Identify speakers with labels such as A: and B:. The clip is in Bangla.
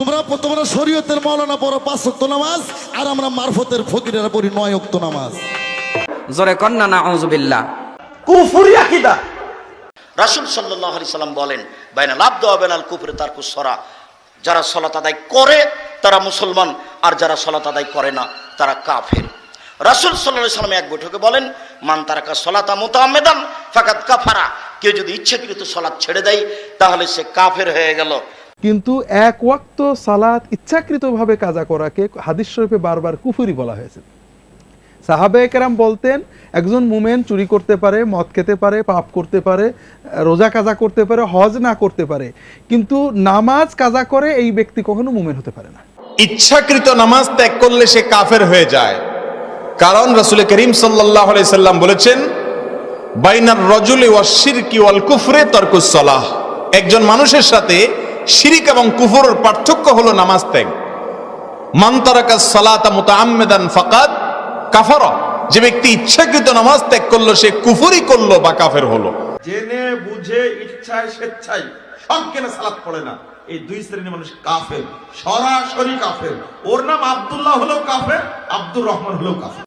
A: তোমরা শরীয়তের মাওলানা পড়ো 5 ওয়াক্ত নামাজ, আর আমরা মারফতের ফকিরেরা পড়ি 9 ওয়াক্ত নামাজ।
B: জোরে কন্না নাউযুবিল্লাহ।
C: কুফরি আকীদা।
D: রাসূল সাল্লাল্লাহু আলাইহি সাল্লাম বলেন, বাইনাল আবদু ওয়া বাইনাল কুফরি তারকুস সালাহ। যারা সালাত আদায় করে তারা মুসলমান, আর যারা সালাত আদায় করে না তারা কাফের। রাসূল সাল্লাল্লাহু আলাইহি সাল্লাম এক বৈঠকে বলেন, মান তারাকা সালাতা মুতাআম্মিদান ফাকাদ কাফারা। কেউ যদি ইচ্ছাকৃত সালাত ছেড়ে দেয় তাহলে সে কাফের হয়ে গেল।
E: কিন্তু এক ওয়াক্ত সালাত ইচ্ছাকৃতভাবে কাজা করাকে হাদিস শরীফে বারবার কুফরি বলা হয়েছে। সাহাবায়ে কেরাম বলতেন, একজন মুমিন চুরি করতে পারে, মদ খেতে পারে, পাপ করতে পারে, রোজা কাজা করতে পারে, হজ না করতে পারে, কিন্তু নামাজ কাজা করে এই ব্যক্তি কখনো মুমিন হতে পারে না।
C: ইচ্ছাকৃত নামাজ ত্যাগ করলে সে কাফের হয়ে যায়, কারণ রাসূল করিম সাল্লাল্লাহু আলাইহি সাল্লাম বলেছেন, বাইনার রাজুলি ওয়াশ শিরকি ওয়াল কুফরি তারকুস সালাহ। একজন মানুষের সাথে শিরিক এবং কুফরের পার্থক্য হলো নামাজ ত্যাগ। মান তারাকাস সালাতা মুতাআম্মিদান ফাকাদ কাফারা। যে ব্যক্তি ইচ্ছাকৃত নামাজ ত্যাগ করলো সে কুফরি করলো বা কাফের হলো।
F: জেনে বুঝে ইচ্ছায় স্বেচ্ছায় সজ্ঞানে সালাত পড়ে না, এই দুই শ্রেণীর মানুষ কাফের, সরাসরি কাফের। ওর নাম আব্দুল্লাহ হলো কাফের, আব্দুর রহমান হলো কাফের।